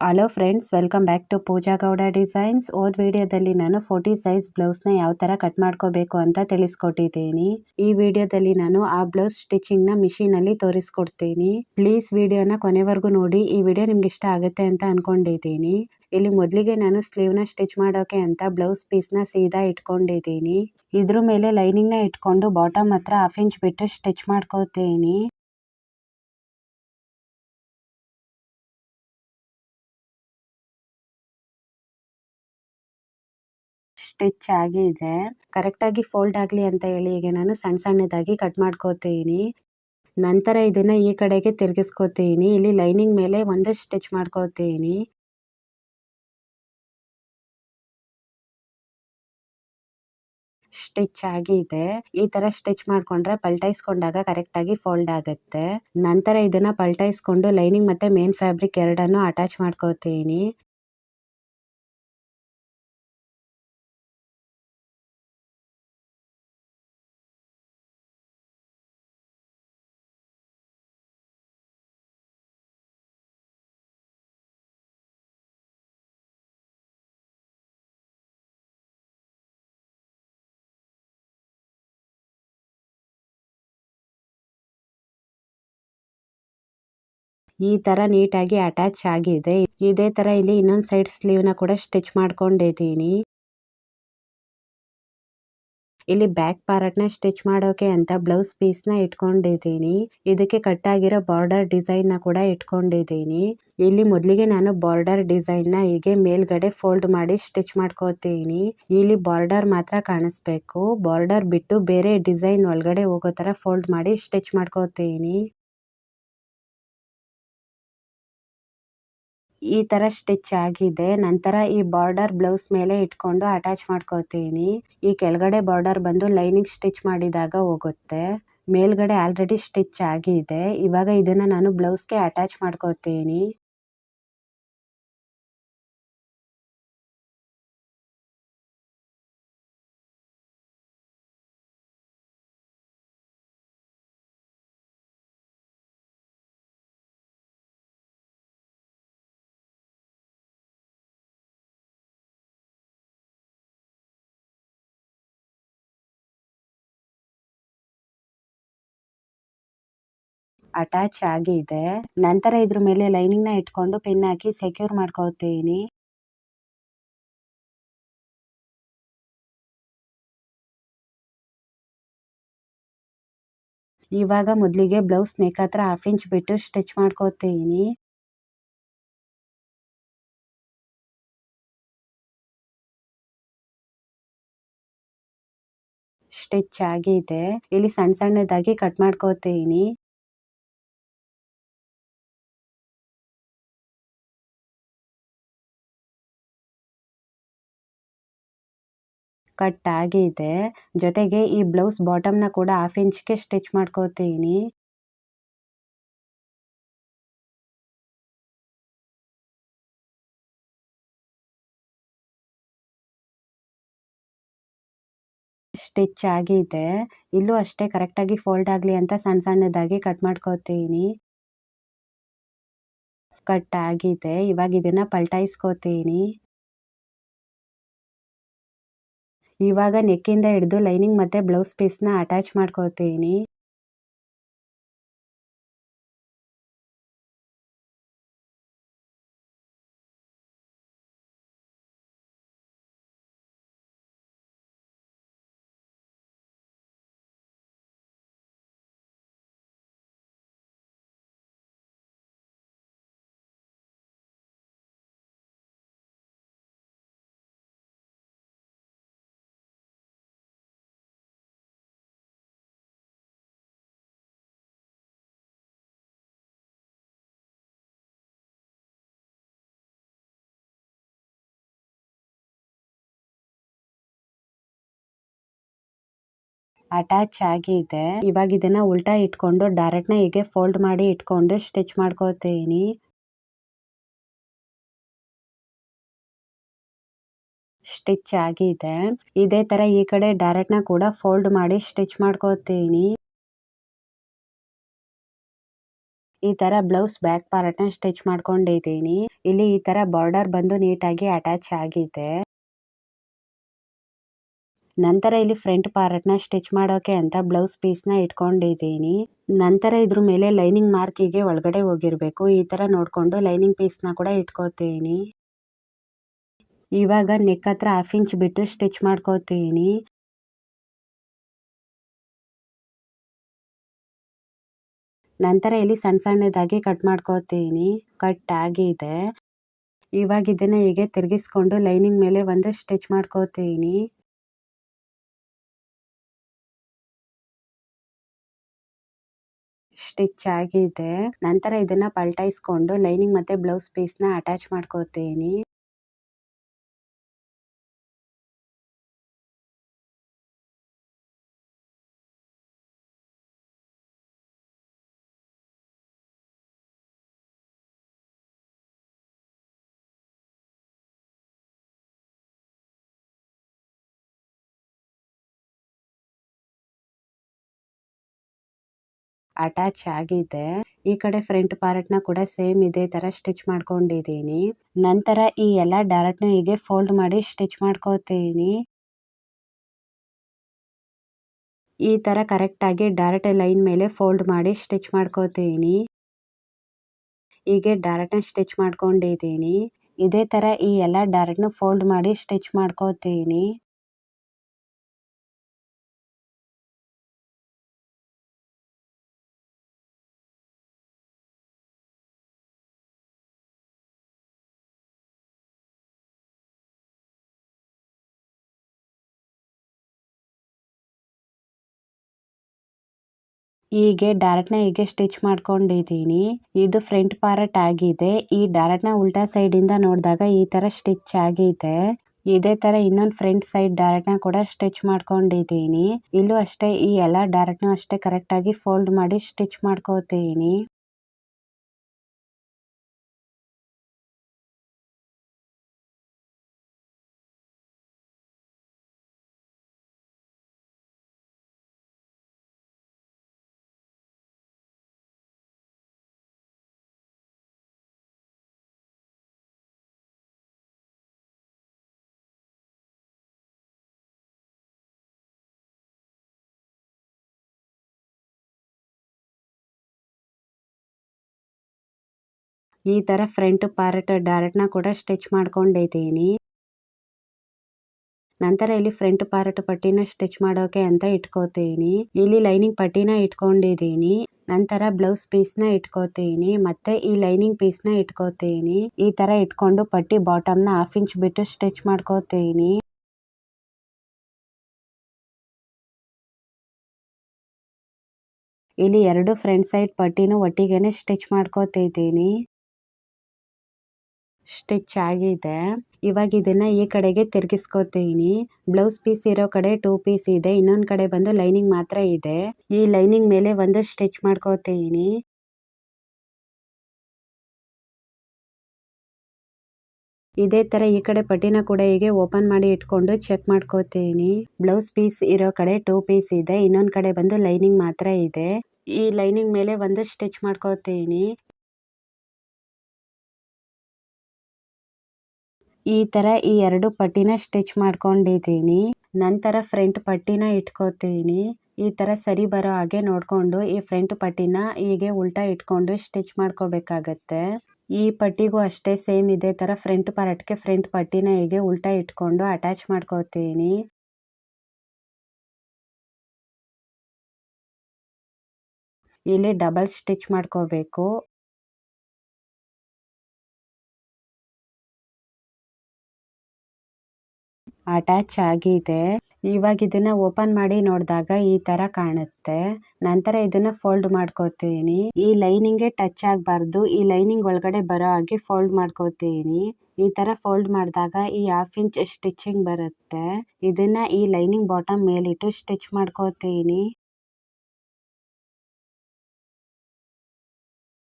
Hello friends, welcome back to Pooja Gowda designs. ಹೋದ ವಿಡಿಯೋದಲ್ಲಿ ನಾನು 40 ಸೈಜ್ ಬ್ಲೌಸ್ನ ಯಾವ ಥರ ಕಟ್ ಮಾಡ್ಕೋಬೇಕು ಅಂತ ತಿಳಿಸ್ಕೊಟ್ಟಿದ್ದೀನಿ. ಈ ವಿಡಿಯೋದಲ್ಲಿ ನಾನು ಆ ಬ್ಲೌಸ್ ಸ್ಟಿಚಿಂಗ್ನ ಮಿಷಿನಲ್ಲಿ ತೋರಿಸ್ಕೊಡ್ತೀನಿ. ಪ್ಲೀಸ್ ವಿಡಿಯೋನ ಕೊನೆವರೆಗೂ ನೋಡಿ. ಈ ವಿಡಿಯೋ ನಿಮ್ಗೆ ಇಷ್ಟ ಆಗುತ್ತೆ ಅಂತ ಅನ್ಕೊಂಡಿದ್ದೀನಿ. ಇಲ್ಲಿ ಮೊದಲಿಗೆ ನಾನು ಸ್ಲೀವ್ನ ಸ್ಟಿಚ್ ಮಾಡೋಕೆ ಅಂತ ಬ್ಲೌಸ್ ಪೀಸ್ನ ಸೀದಾ ಇಟ್ಕೊಂಡಿದ್ದೀನಿ. ಇದ್ರ ಮೇಲೆ ಲೈನಿಂಗ್ನ ಇಟ್ಕೊಂಡು ಬಾಟಮ್ ಹತ್ರ 1/2 ಇಂಚ್ ಬಿಟ್ಟು ಸ್ಟಿಚ್ ಮಾಡ್ಕೋತೀನಿ. ಸ್ಟಿಚ್ ಆಗಿದೆ. ಕರೆಕ್ಟಾಗಿ ಫೋಲ್ಡ್ ಆಗಲಿ ಅಂತ ಹೇಳಿ ಈಗ ನಾನು ಸಣ್ಣ ಸಣ್ಣದಾಗಿ ಕಟ್ ಮಾಡ್ಕೋತೀನಿ. ನಂತರ ಇದನ್ನ ಈ ಕಡೆಗೆ ತಿರುಗಿಸ್ಕೋತೀನಿ. ಇಲ್ಲಿ ಲೈನಿಂಗ್ ಮೇಲೆ ಒಂದು ಸ್ಟಿಚ್ ಮಾಡ್ಕೋತೀನಿ. ಸ್ಟಿಚ್ ಆಗಿದೆ. ಈ ತರ ಸ್ಟಿಚ್ ಮಾಡ್ಕೊಂಡ್ರೆ ಪಲ್ಟೈಸ್ಕೊಂಡಾಗ ಕರೆಕ್ಟಾಗಿ ಫೋಲ್ಡ್ ಆಗುತ್ತೆ. ನಂತರ ಇದನ್ನ ಪಲ್ಟೈಸ್ಕೊಂಡು ಲೈನಿಂಗ್ ಮತ್ತೆ ಮೇನ್ ಫ್ಯಾಬ್ರಿಕ್ ಎರಡನ್ನು ಅಟ್ಯಾಚ್ ಮಾಡ್ಕೋತೀನಿ. ಈ ತರ ನೀಟಾಗಿ ಅಟ್ಯಾಚ್ ಆಗಿದೆ. ಇದೇ ತರ ಇಲ್ಲಿ ಇನ್ನೊಂದು ಸೈಡ್ ಸ್ಲೀವ್ನ ಕೂಡ ಸ್ಟಿಚ್ ಮಾಡ್ಕೊಂಡಿದ್ದೀನಿ. ಇಲ್ಲಿ ಬ್ಯಾಕ್ ಪಾರ್ಟ್ನ ಸ್ಟಿಚ್ ಮಾಡೋಕೆ ಅಂತ ಬ್ಲೌಸ್ ಪೀಸ್ನ ಇಟ್ಕೊಂಡಿದ್ದೀನಿ. ಇದಕ್ಕೆ ಕಟ್ ಆಗಿರೋ ಬಾರ್ಡರ್ ಡಿಸೈನ್ನ ಕೂಡ ಇಟ್ಕೊಂಡಿದ್ದೀನಿ. ಇಲ್ಲಿ ಮೊದಲಿಗೆ ನಾನು ಬಾರ್ಡರ್ ಡಿಸೈನ್ನ ಹೀಗೆ ಮೇಲ್ಗಡೆ ಫೋಲ್ಡ್ ಮಾಡಿ ಸ್ಟಿಚ್ ಮಾಡ್ಕೋತೀನಿ. ಇಲ್ಲಿ ಬಾರ್ಡರ್ ಮಾತ್ರ ಕಾಣಿಸ್ಬೇಕು. ಬಾರ್ಡರ್ ಬಿಟ್ಟು ಬೇರೆ ಡಿಸೈನ್ ಒಳಗಡೆ ಹೋಗೋ ತರ ಫೋಲ್ಡ್ ಮಾಡಿ ಸ್ಟಿಚ್ ಮಾಡ್ಕೋತೀನಿ. ಈ ತರ ಸ್ಟಿಚ್ ಆಗಿದೆ. ನಂತರ ಈ ಬಾರ್ಡರ್ ಬ್ಲೌಸ್ ಮೇಲೆ ಇಟ್ಕೊಂಡು ಅಟ್ಯಾಚ್ ಮಾಡ್ಕೋತೀನಿ. ಈ ಕೆಳಗಡೆ ಬಾರ್ಡರ್ ಬಂದು ಲೈನಿಂಗ್ ಸ್ಟಿಚ್ ಮಾಡಿದಾಗ ಹೋಗುತ್ತೆ. ಮೇಲ್ಗಡೆ ಆಲ್ರೆಡಿ ಸ್ಟಿಚ್ ಆಗಿದೆ. ಇವಾಗ ಇದನ್ನ ನಾನು ಬ್ಲೌಸ್ಗೆ ಅಟ್ಯಾಚ್ ಮಾಡ್ಕೋತೀನಿ. ಅಟ್ಯಾಚ್ ಆಗಿದೆ. ನಂತರ ಇದ್ರ ಮೇಲೆ ಲೈನಿಂಗ್ ನ ಇಟ್ಕೊಂಡು ಪಿನ್ ಹಾಕಿ ಸೆಕ್ಯೂರ್ ಮಾಡ್ಕೋತೀನಿ. ಇವಾಗ ಮೊದಲಿಗೆ ಬ್ಲೌಸ್ ನೆಕ್ ಹತ್ರ 1/2 ಇಂಚ್ ಬಿಟ್ಟು ಸ್ಟಿಚ್ ಮಾಡ್ಕೋತೀನಿ. ಸ್ಟಿಚ್ ಆಗಿದೆ. ಇಲ್ಲಿ ಸಣ್ಣ ಸಣ್ಣದಾಗಿ ಕಟ್ ಮಾಡ್ಕೋತೀನಿ. ಕಟ್ ಆಗಿದೆ. ಜೊತೆಗೆ ಈ ಬ್ಲೌಸ್ ಬಾಟಮ್ನ ಕೂಡ 1/2 ಇಂಚ್ಗೆ ಸ್ಟಿಚ್ ಮಾಡ್ಕೋತೀನಿ. ಸ್ಟಿಚ್ ಆಗಿದೆ. ಇಲ್ಲೂ ಅಷ್ಟೇ ಕರೆಕ್ಟಾಗಿ ಫೋಲ್ಡ್ ಆಗಲಿ ಅಂತ ಸಣ್ಣ ಸಣ್ಣದಾಗಿ ಕಟ್ ಮಾಡ್ಕೋತೀನಿ. ಕಟ್ ಆಗಿದೆ. ಇವಾಗ ಇದನ್ನ ಪಲ್ಟಾಯಿಸ್ಕೋತೀನಿ. ಇವಾಗ ನೆಕ್ಕಿಂದ ಹಿಡಿದು ಲೈನಿಂಗ್ ಮತ್ತೆ ಬ್ಲೌಸ್ ಪೀಸ್ನ ಅಟ್ಯಾಚ್ ಮಾಡ್ಕೋತೀನಿ. ಅಟ್ಯಾಚ್ ಆಗಿದೆ. ಇವಾಗ ಇದನ್ನ ಉಲ್ಟಾ ಇಟ್ಕೊಂಡು ಡೈರೆಕ್ಟ್ನ ಹೀಗೆ ಫೋಲ್ಡ್ ಮಾಡಿ ಇಟ್ಕೊಂಡು ಸ್ಟಿಚ್ ಮಾಡ್ಕೋತೀನಿ. ಸ್ಟಿಚ್ ಆಗಿದೆ. ಇದೇ ತರ ಈ ಕಡೆ ಡೈರೆಕ್ಟ್ನ ಕೂಡ ಫೋಲ್ಡ್ ಮಾಡಿ ಸ್ಟಿಚ್ ಮಾಡ್ಕೋತೀನಿ. ಈ ತರ ಬ್ಲೌಸ್ ಬ್ಯಾಕ್ ಪಾರ್ಟ್ ನ ಸ್ಟಿಚ್ ಮಾಡ್ಕೊಂಡಿದ್ದೀನಿ. ಇಲ್ಲಿ ಈ ತರ ಬಾರ್ಡರ್ ಬಂದು ನೀಟಾಗಿ ಅಟ್ಯಾಚ್ ಆಗಿದೆ. ನಂತರ ಇಲ್ಲಿ ಫ್ರಂಟ್ ಪಾರ್ಟ್ ನ ಸ್ಟಿಚ್ ಮಾಡೋಕೆ ಅಂತ ಬ್ಲೌಸ್ ಪೀಸ್ ನ ಇಟ್ಕೊಂಡಿದ್ದೀನಿ. ನಂತರ ಇದ್ರ ಮೇಲೆ ಲೈನಿಂಗ್ ಮಾರ್ಕಿಗೆ ಒಳಗಡೆ ಹೋಗಿರ್ಬೇಕು. ಈ ತರ ನೋಡ್ಕೊಂಡು ಲೈನಿಂಗ್ ಪೀಸ್ ನ ಕೂಡ ಇಟ್ಕೋತೀನಿ. ಇವಾಗ ನೆಕ್ ಹತ್ರ 1/2 ಇಂಚ್ ಬಿಟ್ಟು ಸ್ಟಿಚ್ ಮಾಡ್ಕೋತೀನಿ. ನಂತರ ಇಲ್ಲಿ ಸಣ್ಣ ಸಣ್ಣದಾಗಿ ಕಟ್ ಮಾಡ್ಕೋತೀನಿ. ಕಟ್ ಆಗಿದೆ. ಇವಾಗ ಇದನ್ನ ಹೀಗೆ ತಿರುಗಿಸ್ಕೊಂಡು ಲೈನಿಂಗ್ ಮೇಲೆ ಒಂದು ಸ್ಟಿಚ್ ಮಾಡ್ಕೋತೀನಿ. ಸ್ಟಿಚ್ ಆಗಿದೆ. ನಂತರ ಇದನ್ನ ಪಲ್ಟಾಯಿಸ್ಕೊಂಡು ಲೈನಿಂಗ್ ಮತ್ತೆ ಬ್ಲೌಸ್ ಪೀಸ್ ನ ಅಟ್ಯಾಚ್ ಮಾಡ್ಕೋತೀನಿ. ಅಟ್ಯಾಚ್ ಆಗಿದೆ. ಈ ಕಡೆ ಫ್ರಂಟ್ ಪಾರ್ಟ್ ನ ಕೂಡ ಸೇಮ್ ಇದೇ ತರ ಸ್ಟಿಚ್ ಮಾಡ್ಕೊಂಡಿದ್ದೀನಿ. ನಂತರ ಈ ಎಲ್ಲಾ ಡಾಟ್ ನ ಹೀಗೆ ಫೋಲ್ಡ್ ಮಾಡಿ ಸ್ಟಿಚ್ ಮಾಡ್ಕೋತೀನಿ. ಈ ತರ ಕರೆಕ್ಟ್ ಆಗಿ ಡಾಟ್ ಲೈನ್ ಮೇಲೆ ಫೋಲ್ಡ್ ಮಾಡಿ ಸ್ಟಿಚ್ ಮಾಡ್ಕೋತೀನಿ. ಹೀಗೆ ಡಾಟ್ ನ ಸ್ಟಿಚ್ ಮಾಡ್ಕೊಂಡಿದ್ದೀನಿ. ಇದೇ ತರ ಈ ಎಲ್ಲಾ ಡಾಟ್ ನ ಫೋಲ್ಡ್ ಮಾಡಿ ಸ್ಟಿಚ್ ಮಾಡ್ಕೋತೀನಿ. ಹೀಗೆ ಡಾಟ್ ನ ಹೀಗೆ ಸ್ಟಿಚ್ ಮಾಡ್ಕೊಂಡಿದ್ದೀನಿ. ಇದು ಫ್ರಂಟ್ ಪಾರ್ಟ್ ಆಗಿದೆ. ಈ ಡಾಟ್ ನ ಉಲ್ಟಾ ಸೈಡ್ ಇಂದ ನೋಡಿದಾಗ ಈ ತರ ಸ್ಟಿಚ್ ಆಗಿದೆ. ಇದೇ ತರ ಇನ್ನೊಂದು ಫ್ರಂಟ್ ಸೈಡ್ ಡಾಟ್ ನ ಕೂಡ ಸ್ಟಿಚ್ ಮಾಡ್ಕೊಂಡಿದ್ದೀನಿ. ಇಲ್ಲೂ ಅಷ್ಟೇ ಈ ಎಲ್ಲಾ ಡಾಟ್ ನ ಅಷ್ಟೇ ಕರೆಕ್ಟ್ ಆಗಿ ಫೋಲ್ಡ್ ಮಾಡಿ ಸ್ಟಿಚ್ ಮಾಡ್ಕೋತೀನಿ. ಈ ತರ ಫ್ರಂಟ್ ಪಾರ್ಟ್ ಡಾಟ್ ನ ಕೂಡ ಸ್ಟಿಚ್ ಮಾಡ್ಕೊಂಡಿದ್ದೀನಿ. ನಂತರ ಇಲ್ಲಿ ಫ್ರಂಟ್ ಪಾರ್ಟ್ ಪಟ್ಟಿನ ಸ್ಟಿಚ್ ಮಾಡೋಕೆ ಅಂತ ಇಟ್ಕೋತೀನಿ. ಇಲ್ಲಿ ಲೈನಿಂಗ್ ಪಟ್ಟಿನ ಇಟ್ಕೊಂಡಿದ್ದೀನಿ. ನಂತರ ಬ್ಲೌಸ್ ಪೀಸ್ ನ ಇಟ್ಕೋತೀನಿ. ಮತ್ತೆ ಈ ಲೈನಿಂಗ್ ಪೀಸ್ ನ ಇಟ್ಕೋತೀನಿ. ಈ ತರ ಇಟ್ಕೊಂಡು ಪಟ್ಟಿ ಬಾಟಮ್ ನ 1/2 ಇಂಚ್ ಬಿಟ್ಟು ಸ್ಟಿಚ್ ಮಾಡ್ಕೋತೀನಿ. ಇಲ್ಲಿ ಎರಡು ಫ್ರಂಟ್ ಸೈಡ್ ಪಟ್ಟಿನೂ ಒಟ್ಟಿಗೆನೆ ಸ್ಟಿಚ್ ಮಾಡ್ಕೋತಿದ್ದೀನಿ. ಸ್ಟಿಚ್ ಆಗಿದೆ. ಇವಾಗ ಇದನ್ನ ಈ ಕಡೆಗೆ ತಿರ್ಗಿಸ್ಕೋತೀನಿ. ಬ್ಲೌಸ್ ಪೀಸ್ ಇರೋ ಕಡೆ 2 ಪೀಸ್ ಇದೆ. ಇನ್ನೊಂದ್ ಕಡೆ ಬಂದು ಲೈನಿಂಗ್ ಮಾತ್ರ ಇದೆ. ಈ ಲೈನಿಂಗ್ ಮೇಲೆ ಒಂದು ಸ್ಟಿಚ್ ಮಾಡ್ಕೋತೀನಿ. ಇದೇ ತರ ಈ ಕಡೆ ಪಟ್ಟಿನ ಕೂಡ ಹೀಗೆ ಓಪನ್ ಮಾಡಿ ಇಟ್ಕೊಂಡು ಚೆಕ್ ಮಾಡ್ಕೋತೀನಿ. ಬ್ಲೌಸ್ ಪೀಸ್ ಇರೋ ಕಡೆ 2 ಪೀಸ್ ಇದೆ. ಇನ್ನೊಂದ್ ಕಡೆ ಬಂದು ಲೈನಿಂಗ್ ಮಾತ್ರ ಇದೆ. ಈ ಲೈನಿಂಗ್ ಮೇಲೆ ಒಂದು ಸ್ಟಿಚ್ ಮಾಡ್ಕೋತೀನಿ. ಈ ತರ ಈ ಎರಡು ಪಟ್ಟಿನ ಸ್ಟಿಚ್ ಮಾಡ್ಕೊಂಡಿದ್ದೀನಿ. ನಂತರ ಫ್ರಂಟ್ ಪಟ್ಟಿನ ಇಟ್ಕೋತೀನಿ. ಈ ತರ ಸರಿ ಬರೋ ಹಾಗೆ ನೋಡ್ಕೊಂಡು ಈ ಫ್ರಂಟ್ ಪಟ್ಟಿನ ಹೀಗೆ ಉಲ್ಟಾ ಇಟ್ಕೊಂಡು ಸ್ಟಿಚ್ ಮಾಡ್ಕೋಬೇಕಾಗತ್ತೆ. ಈ ಪಟ್ಟಿಗೂ ಅಷ್ಟೇ ಸೇಮ್ ಇದೇ ತರ ಫ್ರಂಟ್ ಪಾರ್ಟ್ಗೆ ಫ್ರಂಟ್ ಪಟ್ಟಿನ ಹೀಗೆ ಉಲ್ಟಾ ಇಟ್ಕೊಂಡು ಅಟ್ಯಾಚ್ ಮಾಡ್ಕೋತೀನಿ. ಇಲ್ಲಿ ಡಬಲ್ ಸ್ಟಿಚ್ ಮಾಡ್ಕೋಬೇಕು. ಅಟ್ಯಾಚ್ ಆಗಿದೆ. ಇವಾಗ ಇದನ್ನ ಓಪನ್ ಮಾಡಿ ನೋಡಿದಾಗ ಈ ತರ ಕಾಣುತ್ತೆ. ನಂತರ ಇದನ್ನ ಫೋಲ್ಡ್ ಮಾಡ್ಕೋತೀನಿ. ಈ ಲೈನಿಂಗ್ಗೆ ಟಚ್ ಆಗಬಾರ್ದು. ಈ ಲೈನಿಂಗ್ ಒಳಗಡೆ ಬರೋ ಹಾಗೆ ಫೋಲ್ಡ್ ಮಾಡ್ಕೋತೀನಿ. ಈ ತರ ಫೋಲ್ಡ್ ಮಾಡಿದಾಗ ಈ 1/2 ಇಂಚ್ ಸ್ಟಿಚಿಂಗ್ ಬರುತ್ತೆ. ಇದನ್ನ ಈ ಲೈನಿಂಗ್ ಬಾಟಮ್ ಮೇಲಿಟ್ಟು ಸ್ಟಿಚ್ ಮಾಡ್ಕೋತೀನಿ.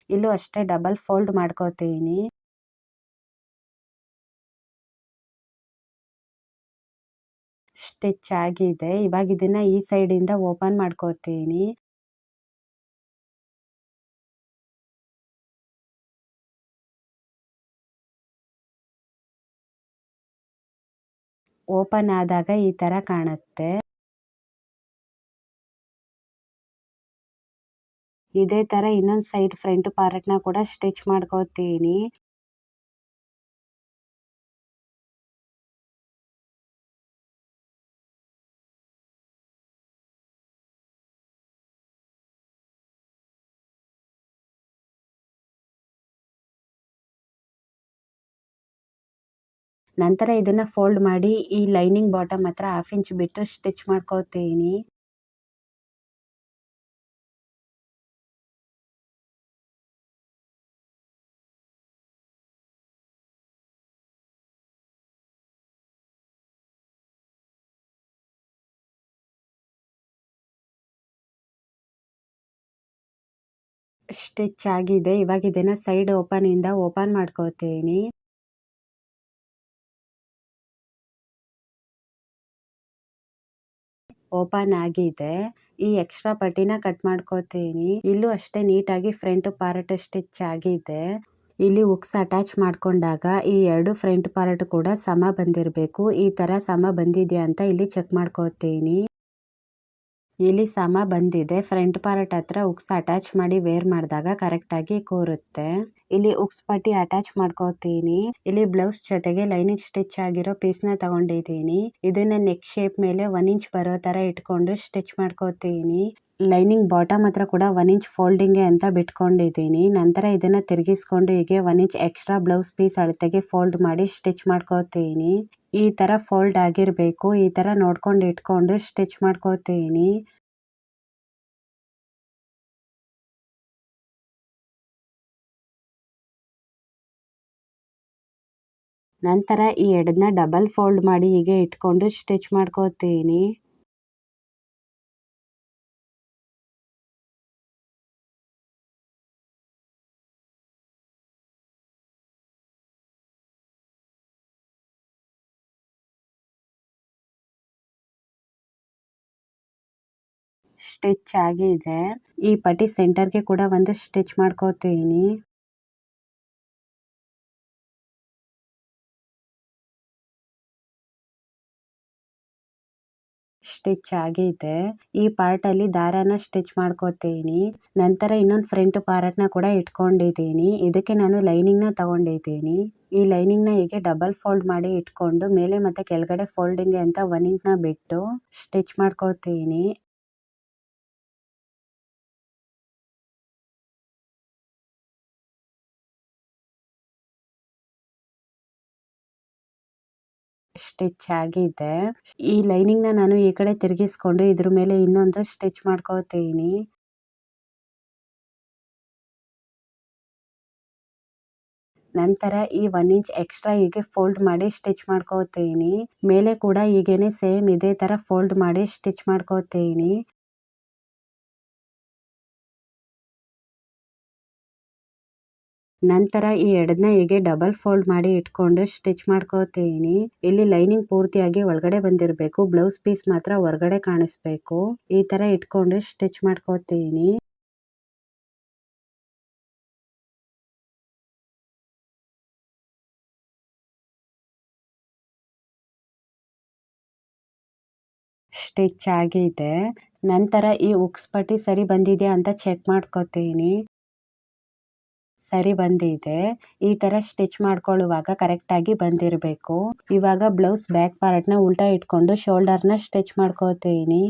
ಇಲ್ಲೂ ಅಷ್ಟೇ ಡಬಲ್ ಫೋಲ್ಡ್ ಮಾಡ್ಕೋತೀನಿ. ಸ್ಟಿಚ್ ಆಗಿದೆ. ಇವಾಗ ಇದನ್ನ ಈ ಸೈಡ್ ಇಂದ ಓಪನ್ ಮಾಡ್ಕೋತೀನಿ. ಓಪನ್ ಆದಾಗ ಈ ತರ ಕಾಣುತ್ತೆ. ಇದೇ ತರ ಇನ್ನೊಂದು ಸೈಡ್ ಫ್ರಂಟ್ ಪಾರ್ಟ್ನ ಕೂಡ ಸ್ಟಿಚ್ ಮಾಡ್ಕೋತೀನಿ. ನಂತರ ಇದನ್ನ ಫೋಲ್ಡ್ ಮಾಡಿ ಈ ಲೈನಿಂಗ್ ಬಾಟಮ್ ಹತ್ರ 1/2 ಇಂಚ್ ಬಿಟ್ಟು ಸ್ಟಿಚ್ ಮಾಡ್ಕೋತೀನಿ. ಸ್ಟಿಚ್ ಆಗಿದೆ. ಇವಾಗ ಇದನ್ನ ಸೈಡ್ ಓಪನ್ ಇಂದ ಓಪನ್ ಮಾಡ್ಕೋತೀನಿ. ಓಪನ್ ಆಗಿದೆ. ಈ ಎಕ್ಸ್ಟ್ರಾ ಪಟ್ಟಿನ ಕಟ್ ಮಾಡ್ಕೋತೀನಿ. ಇಲ್ಲೂ ಅಷ್ಟೇ ನೀಟಾಗಿ ಫ್ರಂಟ್ ಪಾರ್ಟ್ ಸ್ಟಿಚ್ ಆಗಿದೆ. ಇಲ್ಲಿ ಹುಕ್ಸ್ ಅಟ್ಯಾಚ್ ಮಾಡ್ಕೊಂಡಾಗ ಈ ಎರಡು ಫ್ರಂಟ್ ಪಾರ್ಟ್ ಕೂಡ ಸಮ ಬಂದಿರಬೇಕು. ಈ ತರ ಸಮ ಬಂದಿದ್ಯಾ ಅಂತ ಇಲ್ಲಿ ಚೆಕ್ ಮಾಡ್ಕೋತೀನಿ. ಇಲ್ಲಿ ಸಮ ಬಂದಿದೆ. ಫ್ರಂಟ್ ಪಾರ್ಟ್ ಹತ್ರ ಹುಕ್ಸ್ ಅಟ್ಯಾಚ್ ಮಾಡಿ ವೇರ್ ಮಾಡಿದಾಗ ಕರೆಕ್ಟ್ ಆಗಿ ಕೂರುತ್ತೆ. ಇಲ್ಲಿ ಹುಕ್ಸ್ ಪಟ್ಟಿ ಅಟ್ಯಾಚ್ ಮಾಡ್ಕೋತೀನಿ. ಇಲ್ಲಿ ಬ್ಲೌಸ್ ಜೊತೆಗೆ ಲೈನಿಂಗ್ ಸ್ಟಿಚ್ ಆಗಿರೋ ಪೀಸ್ ನ ತಗೊಂಡಿದ್ದೀನಿ. ಇದನ್ನ ನೆಕ್ ಶೇಪ್ ಮೇಲೆ 1 ಇಂಚ್ ಬರೋ ತರ ಇಟ್ಕೊಂಡು ಸ್ಟಿಚ್ ಮಾಡ್ಕೋತೀನಿ. ಲೈನಿಂಗ್ ಬಾಟಮ್ ಹತ್ರ ಕೂಡ 1 ಇಂಚ್ ಫೋಲ್ಡಿಂಗ್ ಅಂತ ಬಿಟ್ಕೊಂಡಿದ್ದೀನಿ. ನಂತರ ಇದನ್ನ ತಿರುಗಿಸ್ಕೊಂಡು ಹೀಗೆ 1 ಇಂಚ್ ಎಕ್ಸ್ಟ್ರಾ ಬ್ಲೌಸ್ ಪೀಸ್ ಅಳತೆಗೆ ಫೋಲ್ಡ್ ಮಾಡಿ ಸ್ಟಿಚ್ ಮಾಡ್ಕೋತೀನಿ. ಈ ತರ ಫೋಲ್ಡ್ ಆಗಿರ್ಬೇಕು. ಈ ತರ ನೋಡ್ಕೊಂಡು ಇಟ್ಕೊಂಡು ಸ್ಟಿಚ್ ಮಾಡ್ಕೋತೀನಿ. ನಂತರ ಈ ಎಡದ್ನ ಡಬಲ್ ಫೋಲ್ಡ್ ಮಾಡಿ ಹೀಗೆ ಇಟ್ಕೊಂಡು ಸ್ಟಿಚ್ ಮಾಡ್ಕೋತೀನಿ. ಸ್ಟಿಚ್ ಆಗಿದೆ. ಈ ಪಟ್ಟಿ ಸೆಂಟರ್ಗೆ ಕೂಡ ಒಂದು ಸ್ಟಿಚ್ ಮಾಡ್ಕೋತೀನಿ. ಸ್ಟಿಚ್ ಆಗಿದೆ. ಈ ಪಾರ್ಟ್ ಅಲ್ಲಿ ದಾರನ ಸ್ಟಿಚ್ ಮಾಡ್ಕೋತೀನಿ. ನಂತರ ಇನ್ನೊಂದು ಫ್ರಂಟ್ ಪಾರ್ಟ್ ನ ಕೂಡ ಇಟ್ಕೊಂಡಿದ್ದೀನಿ. ಇದಕ್ಕೆ ನಾನು ಲೈನಿಂಗ್ ನ ತಗೊಂಡಿದ್ದೀನಿ. ಈ ಲೈನಿಂಗ್ ನ ಹೀಗೆ ಡಬಲ್ ಫೋಲ್ಡ್ ಮಾಡಿ ಇಟ್ಕೊಂಡು ಮೇಲೆ ಮತ್ತೆ ಕೆಳಗಡೆ ಫೋಲ್ಡಿಂಗ್ ಅಂತ 1 ಇಂಚ್ ನ ಬಿಟ್ಟು ಸ್ಟಿಚ್ ಮಾಡ್ಕೋತೀನಿ. ಸ್ಟಿಚ್ ಆಗಿದೆ. ಈ ಲೈನಿಂಗ್ ನ ನಾನು ಈ ಕಡೆ ತಿರುಗಿಸ್ಕೊಂಡು ಇದ್ರ ಮೇಲೆ ಇನ್ನೊಂದು ಸ್ಟಿಚ್ ಮಾಡ್ಕೋತೀನಿ. ನಂತರ ಈ 1 ಇಂಚ್ ಎಕ್ಸ್ಟ್ರಾ ಹೀಗೆ ಫೋಲ್ಡ್ ಮಾಡಿ ಸ್ಟಿಚ್ ಮಾಡ್ಕೋತೀನಿ. ಮೇಲೆ ಕೂಡ ಹೀಗೇನೆ ಸೇಮ್ ಇದೇ ತರ ಫೋಲ್ಡ್ ಮಾಡಿ ಸ್ಟಿಚ್ ಮಾಡ್ಕೋತೀನಿ. ನಂತರ ಈ ಎಡದ್ನ ಹೀಗೆ ಡಬಲ್ ಫೋಲ್ಡ್ ಮಾಡಿ ಇಟ್ಕೊಂಡು ಸ್ಟಿಚ್ ಮಾಡ್ಕೋತೀನಿ. ಇಲ್ಲಿ ಲೈನಿಂಗ್ ಪೂರ್ತಿಯಾಗಿ ಒಳಗಡೆ ಬಂದಿರಬೇಕು. ಬ್ಲೌಸ್ ಪೀಸ್ ಮಾತ್ರ ಹೊರಗಡೆ ಕಾಣಿಸ್ಬೇಕು. ಈ ತರ ಇಟ್ಕೊಂಡು ಸ್ಟಿಚ್ ಮಾಡ್ಕೋತೀನಿ. ಸ್ಟಿಚ್ ಆಗಿದೆ. ನಂತರ ಈ ಹುಕ್ಸ್ ಪಟ್ಟಿ ಸರಿ ಬಂದಿದೆಯಾ ಅಂತ ಚೆಕ್ ಮಾಡ್ಕೋತೀನಿ. ಸರಿ ಬಂದಿದೆ. ಈ ತರ ಸ್ಟಿಚ್ ಮಾಡ್ಕೊಳ್ಳುವಾಗ ಕರೆಕ್ಟ್ ಆಗಿ ಬಂದಿರಬೇಕು. ಇವಾಗ ಬ್ಲೌಸ್ ಬ್ಯಾಕ್ ಪಾರ್ಟ್ ನ ಉಲ್ಟಾ ಇಟ್ಕೊಂಡು ಶೋಲ್ಡರ್ ನ ಸ್ಟಿಚ್ ಮಾಡ್ಕೋತೀನಿ.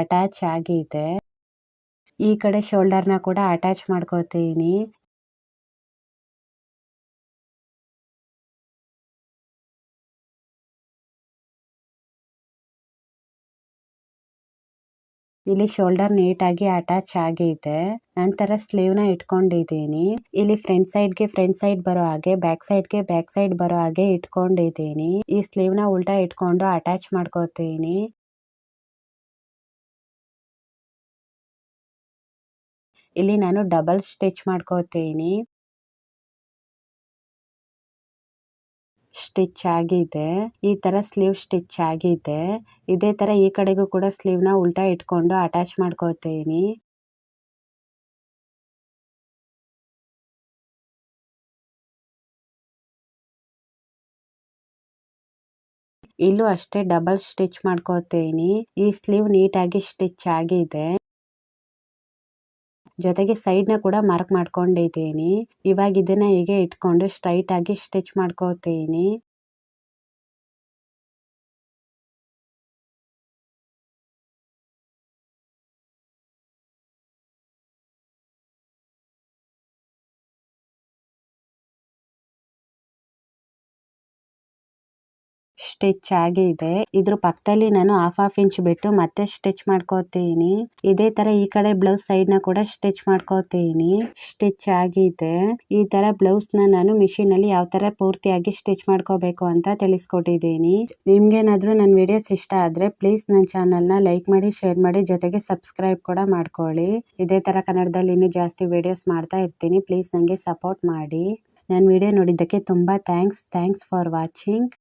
ಅಟ್ಯಾಚ್ ಆಗಿದೆ. ಈ ಕಡೆ ಶೋಲ್ಡರ್ ನ ಕೂಡ ಅಟ್ಯಾಚ್ ಮಾಡ್ಕೋತೀನಿ. ಇಲ್ಲಿ ಶೋಲ್ಡರ್ ನೀಟಾಗಿ ಅಟ್ಯಾಚ್ ಆಗಿದೆ. ನಂತರ ಸ್ಲೀವ್ ನ ಇಟ್ಕೊಂಡಿದ್ದೀನಿ. ಇಲ್ಲಿ ಫ್ರಂಟ್ ಸೈಡ್ ಬರೋ ಹಾಗೆ ಬ್ಯಾಕ್ ಸೈಡ್ ಬರೋ ಹಾಗೆ ಇಟ್ಕೊಂಡಿದ್ದೀನಿ. ಈ ಸ್ಲೀವ್ ನ ಉಲ್ಟಾ ಇಟ್ಕೊಂಡು ಅಟ್ಯಾಚ್ ಮಾಡ್ಕೋತೀನಿ. ಇಲ್ಲಿ ನಾನು ಡಬಲ್ ಸ್ಟಿಚ್ ಮಾಡ್ಕೋತೀನಿ. ಸ್ಟಿಚ್ ಆಗಿದೆ. ಈ ತರ ಸ್ಲೀವ್ ಸ್ಟಿಚ್ ಆಗಿದೆ. ಇದೇ ತರ ಈ ಕಡೆಗೂ ಕೂಡ ಸ್ಲೀವ್ ನ ಉಲ್ಟಾ ಇಟ್ಕೊಂಡು ಅಟ್ಯಾಚ್ ಮಾಡ್ಕೋತೀನಿ. ಇಲ್ಲೂ ಅಷ್ಟೇ ಡಬಲ್ ಸ್ಟಿಚ್ ಮಾಡ್ಕೋತೀನಿ. ಈ ಸ್ಲೀವ್ ನೀಟಾಗಿ ಸ್ಟಿಚ್ ಆಗಿದೆ. ಜೊತೆಗೆ ಸೈಡ್ ನ ಕೂಡ ಮಾರ್ಕ್ ಮಾಡ್ಕೊಂಡಿದ್ದೀನಿ. ಇವಾಗ ಇದನ್ನ ಹೀಗೆ ಇಟ್ಕೊಂಡು ಸ್ಟ್ರೈಟ್ ಆಗಿ ಸ್ಟಿಚ್ ಮಾಡ್ಕೋತೀನಿ. ಸ್ಟಿಚ್ ಆಗಿದೆ. ಇದ್ರ ಪಕ್ಕದಲ್ಲಿ ನಾನು ಹಾಫ್ ಇಂಚ್ ಬಿಟ್ಟು ಮತ್ತೆ ಸ್ಟಿಚ್ ಮಾಡ್ಕೋತೀನಿ. ಇದೇ ತರ ಈ ಕಡೆ ಬ್ಲೌಸ್ ಸೈಡ್ ನ ಕೂಡ ಸ್ಟಿಚ್ ಮಾಡ್ಕೋತೀನಿ. ಸ್ಟಿಚ್ ಆಗಿದೆ. ಈ ತರ ಬ್ಲೌಸ್ ನ ನಾನು ಮಿಷಿನ್ ಅಲ್ಲಿ ಯಾವ ತರ ಪೂರ್ತಿಯಾಗಿ ಸ್ಟಿಚ್ ಮಾಡ್ಕೋಬೇಕು ಅಂತ ತಿಳಿಸ್ಕೊಟ್ಟಿದ್ದೀನಿ. ನಿಮ್ಗೇನಾದ್ರೂ ನನ್ನ ವಿಡಿಯೋಸ್ ಇಷ್ಟ ಆದ್ರೆ ಪ್ಲೀಸ್ ನನ್ನ ಚಾನಲ್ ನ ಲೈಕ್ ಮಾಡಿ, ಶೇರ್ ಮಾಡಿ, ಜೊತೆಗೆ ಸಬ್ಸ್ಕ್ರೈಬ್ ಕೂಡ ಮಾಡ್ಕೊಳ್ಳಿ. ಇದೇ ತರ ಕನ್ನಡದಲ್ಲಿ ಇನ್ನೂ ಜಾಸ್ತಿ ವಿಡಿಯೋಸ್ ಮಾಡ್ತಾ ಇರ್ತೀನಿ. ಪ್ಲೀಸ್ ನಂಗೆ ಸಪೋರ್ಟ್ ಮಾಡಿ. ನನ್ನ ವಿಡಿಯೋ ನೋಡಿದ್ದಕ್ಕೆ ತುಂಬಾ ಥ್ಯಾಂಕ್ಸ್ ಫಾರ್ ವಾಚಿಂಗ್.